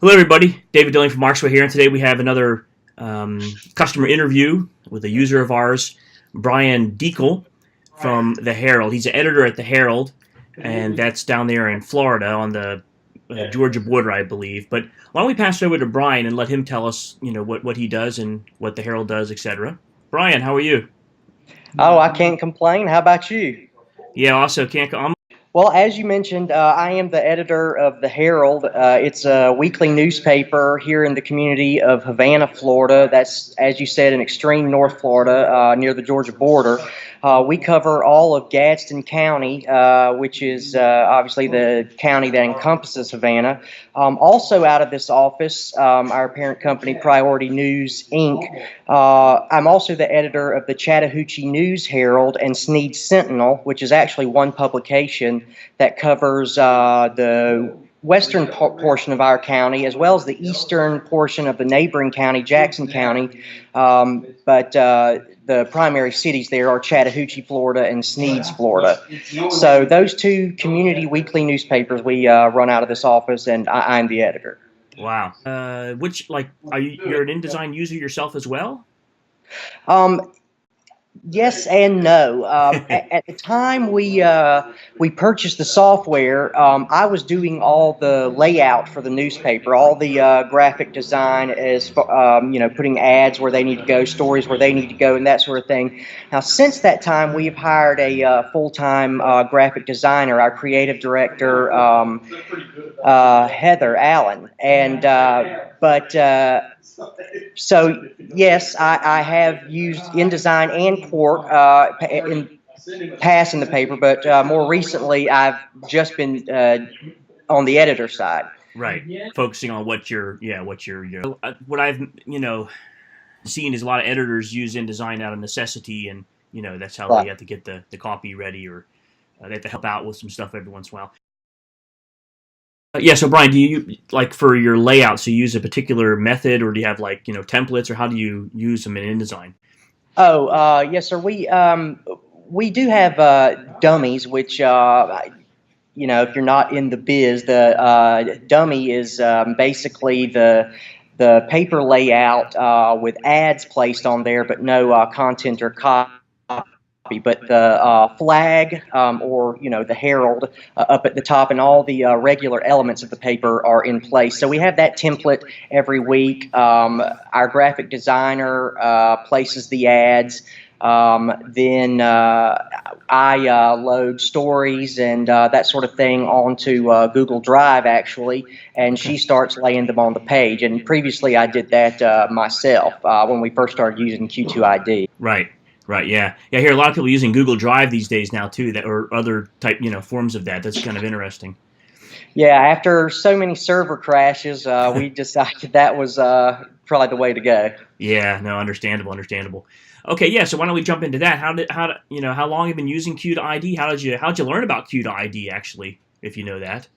Hello, everybody. David Dilling from Markzware here, and today we have another customer interview with a user of ours, Brian Dekle from the Herald. He's an editor at the Herald, and that's down there in Florida on the Georgia border, I believe. But why don't we pass it over to Brian and let him tell us, what he does and what the Herald does, etc. Brian, how are you? Oh, I can't complain. How about you? Yeah, also can't. Well, as you mentioned, I am the editor of the Herald. It's a weekly newspaper here in the community of Havana, Florida. That's, as you said, in extreme North Florida, near the Georgia border. We cover all of Gadsden County, which is obviously the county that encompasses Havana. Also out of this office, our parent company, Priority News, Inc. I'm also the editor of the Chattahoochee News Herald and Snead Sentinel, which is actually one publication that covers the western portion of our county as well as the eastern portion of the neighboring county, Jackson County. But the primary cities there are Chattahoochee, Florida, and Sneads, Florida. So those two community weekly newspapers we run out of this office, and I'm the editor. Wow. You're an InDesign user yourself as well? Yes and no. At the time we purchased the software, I was doing all the layout for the newspaper, all the graphic design, as putting ads where they need to go, stories where they need to go, and that sort of thing. Now, since that time, we've hired a full-time graphic designer, our creative director, Heather Allen, So yes, I have used InDesign and Quark in past in the paper, but more recently I've just been on the editor side. Right, focusing on what I've seen is a lot of editors use InDesign out of necessity, and that's how they have to get the copy ready, or they have to help out with some stuff every once in a while. Yeah, so Brian, do you, like, for your layouts, you use a particular method, or do you have templates, or how do you use them in InDesign? Oh, yes, sir. We do have dummies, which if you're not in the biz, the dummy is basically the paper layout with ads placed on there, but no content or copy. But the flag or the Herald up at the top, and all the regular elements of the paper are in place. So we have that template every week. Our graphic designer places the ads. Then I load stories and that sort of thing onto Google Drive, actually, and she starts laying them on the page. And previously I did that myself when we first started using Q2ID. Right. Right, yeah. I hear a lot of people using Google Drive these days now too, or other type, forms of that. That's kind of interesting. Yeah, after so many server crashes, we decided that was probably the way to go. Yeah, no, understandable. Okay, yeah. So why don't we jump into that? How long have you been using Q2ID? How'd you learn about Q2ID, actually, if you know that?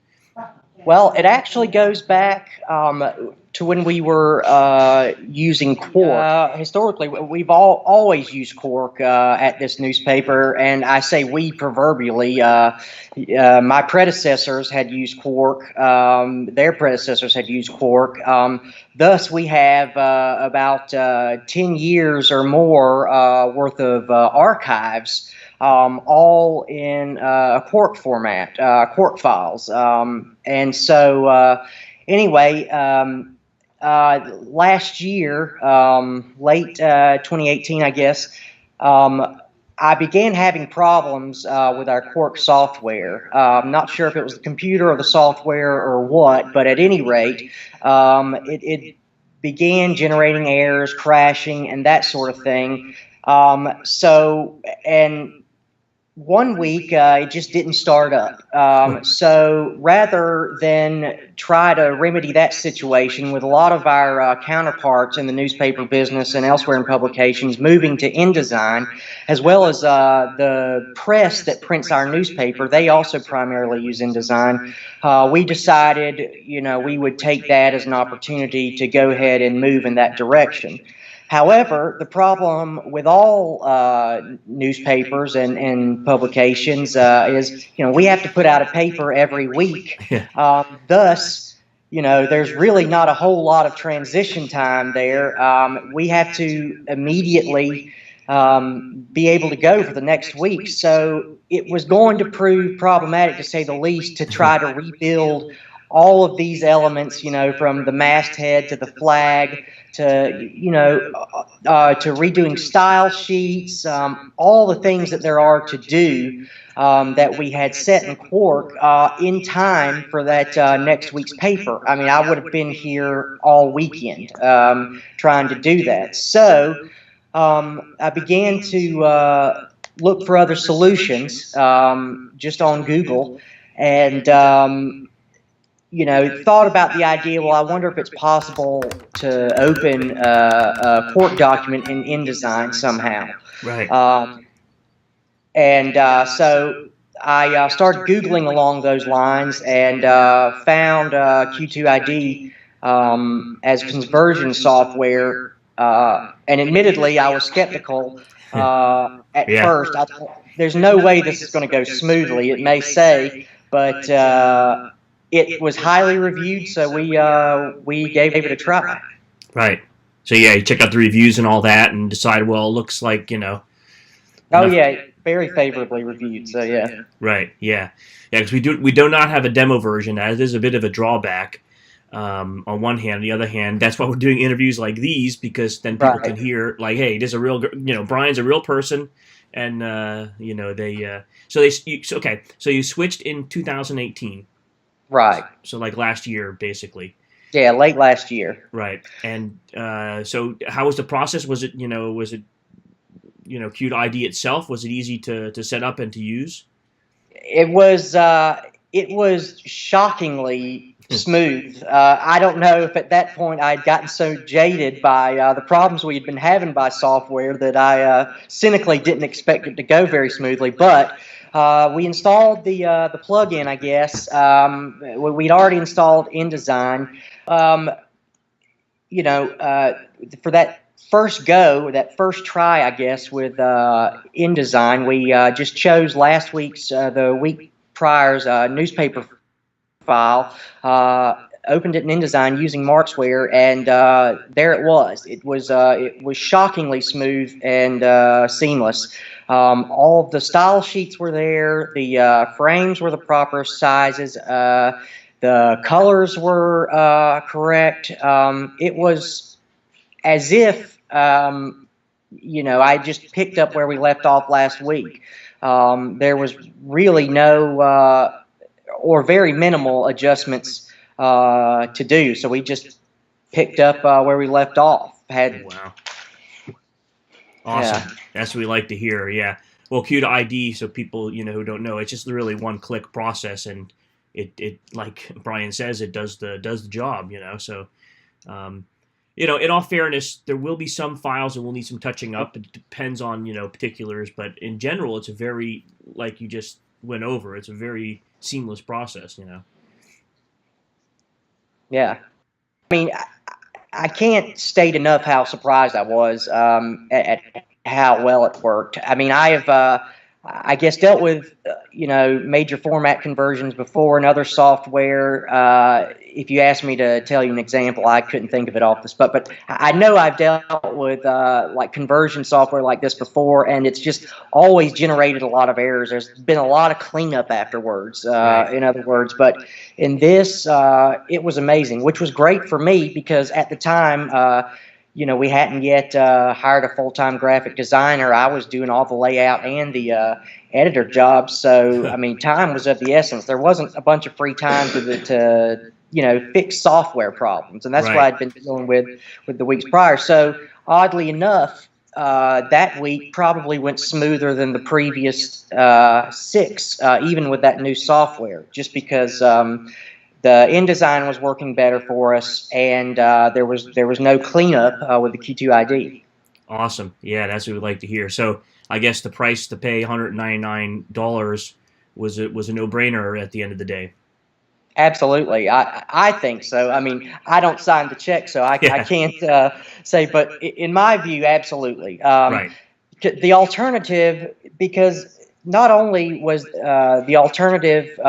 Well, it actually goes back to when we were using Quark. Historically, we've always used Quark at this newspaper, and I say we proverbially. My predecessors had used Quark. Their predecessors had used Quark. Thus, we have about 10 years or more worth of archives. All in a Quark format, Quark files. And so anyway, last year, late 2018, I guess, I began having problems with our Quark software. I'm not sure if it was the computer or the software or what, but at any rate, it began generating errors, crashing, and that sort of thing. One week, it just didn't start up. So rather than try to remedy that situation, with a lot of our counterparts in the newspaper business and elsewhere in publications moving to InDesign, as well as the press that prints our newspaper, they also primarily use InDesign. We decided, we would take that as an opportunity to go ahead and move in that direction. However, the problem with all newspapers and publications is, we have to put out a paper every week. Thus, there's really not a whole lot of transition time there. We have to immediately be able to go for the next week. So it was going to prove problematic, to say the least, to try to rebuild all of these elements, from the masthead to the flag to, to redoing style sheets, all the things that there are to do that we had set in Quark in time for that next week's paper. I mean, I would have been here all weekend trying to do that. So I began to look for other solutions just on Google, and thought about the idea, well, I wonder if it's possible to open a Quark document in InDesign somehow. Right. So I started Googling along those lines and found Q2ID as conversion software. And admittedly, I was skeptical at first. There's no way this is going to go smoothly, it may say, but it was highly reviewed, so we gave it a try. Right. So yeah, you check out the reviews and all that, and decide, well, it looks like Oh yeah, very favorably reviewed. So yeah. Right. Yeah. Yeah. Because we do not have a demo version. That is a bit of a drawback. On one hand, on the other hand, that's why we're doing interviews like these, because then people can hear, like, hey, this is a real, Brian's a real person, and so you switched in 2018. Right. So like last year, basically. Yeah, late last year. Right. And so how was the process? Was it Q2ID itself? Was it easy to set up and to use? It was shockingly smooth. I don't know if at that point I'd gotten so jaded by the problems we had been having by software that I cynically didn't expect it to go very smoothly. But we installed the plugin, I guess. We'd already installed InDesign. For that first go, that first try, I guess, with InDesign, we just chose last week's, the week prior's newspaper file, opened it in InDesign using Markzware, and there it was. It was shockingly smooth and seamless. All of the style sheets were there. The frames were the proper sizes. The colors were correct. It was as if I just picked up where we left off last week. There was really no or very minimal adjustments to do, so we just picked up where we left off. Wow. Awesome. Yeah. That's what we like to hear. Yeah. Well, Q2ID, so people who don't know, it's just really one-click process, and it like Brian says, it does the job. So. In all fairness, there will be some files that will need some touching up. It depends on, particulars, but in general, it's a very, like you just went over, it's a very seamless process, Yeah. I mean, I can't state enough how surprised I was at how well it worked. I mean, I have, I guess, dealt with, major format conversions before in other software. If you asked me to tell you an example, I couldn't think of it off the spot. But I know I've dealt with like conversion software like this before, and it's just always generated a lot of errors. There's been a lot of cleanup afterwards, in other words. But in this, it was amazing, which was great for me because at the time, we hadn't yet hired a full-time graphic designer. I was doing all the layout and the editor jobs. So, I mean, time was of the essence. There wasn't a bunch of free time to fix software problems. And that's what I'd been dealing with the weeks prior. So, oddly enough, that week probably went smoother than the previous 6, even with that new software, just because the InDesign was working better for us, and there was no cleanup with the Q2ID. Awesome. Yeah, that's what we'd like to hear. So I guess the price to pay, $199, was a no-brainer at the end of the day. Absolutely. I think so. I mean, I don't sign the check, so I can't say, but in my view, absolutely. Right. The alternative, because not only was the alternative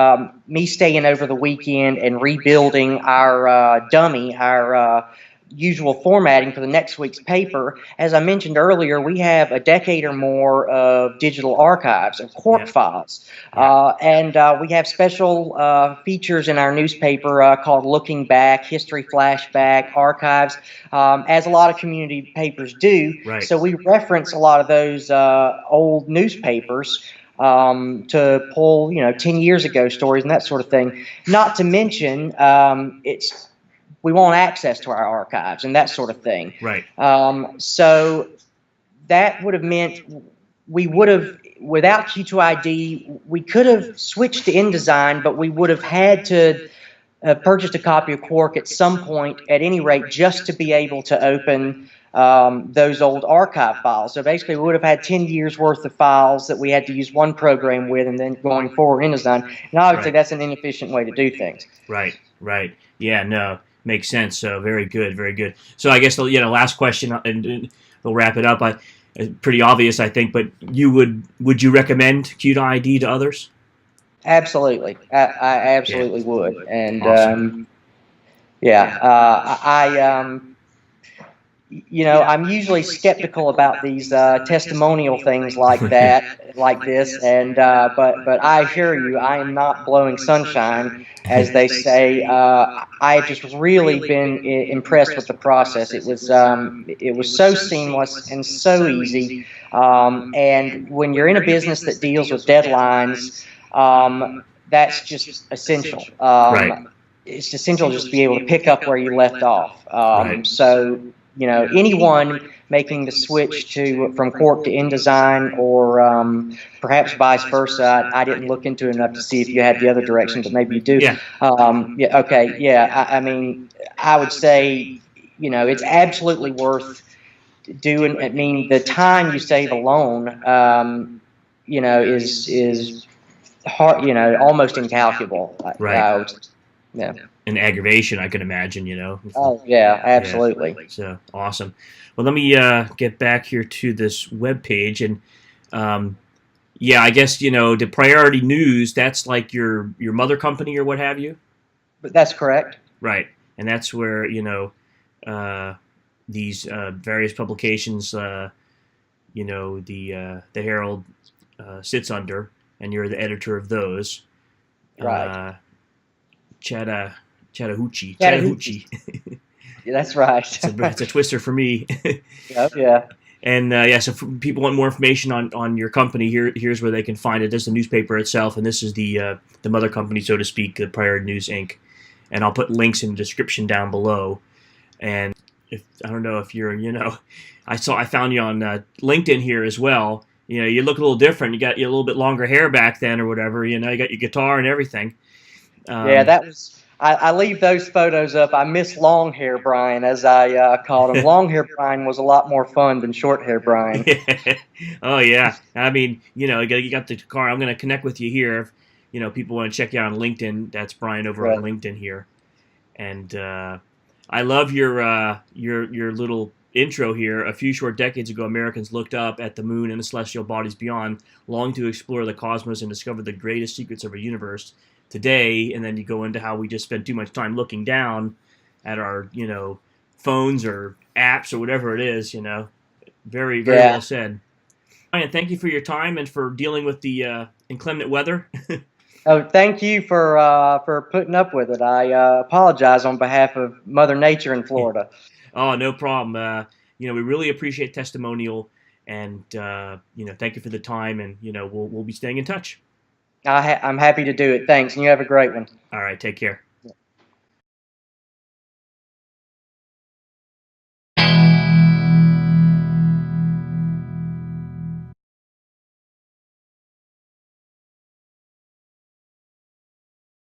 me staying over the weekend and rebuilding our dummy, our usual formatting for the next week's paper, as I mentioned earlier, we have a decade or more of digital archives of Quark files. And we have special features in our newspaper called Looking Back, History Flashback, Archives, as a lot of community papers do. Right. So we reference a lot of those old newspapers to pull, 10 years ago stories and that sort of thing. Not to mention, we want access to our archives and that sort of thing. Right. So that would have meant we would have, without Q2ID, we could have switched to InDesign, but we would have had to have purchased a copy of Quark at some point, at any rate, just to be able to open those old archive files. So basically, we would have had 10 years worth of files that we had to use one program with, and then going forward InDesign. And obviously, that's an inefficient way to do things. Right. Right. Yeah. No. Makes sense. So very good, very good. So I guess the last question, and we'll wrap it up. Pretty obvious, I think, but would you recommend Q2ID to others? Absolutely, I absolutely would. And Awesome. I'm usually skeptical about these testimonial things like that, like this. And but I assure you, I am not blowing sunshine, as they say. I've just really been impressed with the process. It was so seamless and so easy. And when you're in a business that deals with deadlines, that's just essential. Right. It's essential just to be able to pick up where you left off. Right. So, anyone making the switch from Quark to InDesign, or perhaps vice versa. I didn't look into it enough to see if you had the other direction, but maybe you do. Yeah. Okay. Yeah. I mean, I would say, it's absolutely worth doing. I mean, the time you save alone, is hard, almost incalculable. Right. Yeah. An aggravation, I can imagine, Oh, yeah, absolutely. Yeah. So, awesome. Well, let me get back here to this web page. And, I guess, the Priority News, that's like your mother company or what have you? But that's correct. Right. And that's where, these various publications, the Herald sits under, and you're the editor of those. Right. Chattahoochee. Yeah, that's right. It's a twister for me. Yeah. And so if people want more information on your company, here's where they can find it. This is the newspaper itself, and this is the mother company, so to speak, the Priority News Inc. And I'll put links in the description down below. And I don't know if you're, I found you on LinkedIn here as well. You look a little different. You got a little bit longer hair back then or whatever. You got your guitar and everything. Yeah, that was. I leave those photos up. I miss long hair Brian, as I called him. Long hair Brian was a lot more fun than short hair Brian. Oh yeah, I mean, you got the car. I'm going to connect with you here. If people want to check you out on LinkedIn, that's Brian over on LinkedIn here. And I love your little intro here. A few short decades ago, Americans looked up at the moon and the celestial bodies beyond, longed to explore the cosmos and discover the greatest secrets of our universe. Today, and then you go into how we just spend too much time looking down at our, phones or apps or whatever it is, Very, very well said. Ryan, thank you for your time and for dealing with the inclement weather. Oh, thank you for putting up with it. I apologize on behalf of Mother Nature in Florida. Oh, no problem. We really appreciate testimonial, and thank you for the time, and we'll be staying in touch. I'm happy to do it. Thanks, and you have a great one. All right, take care.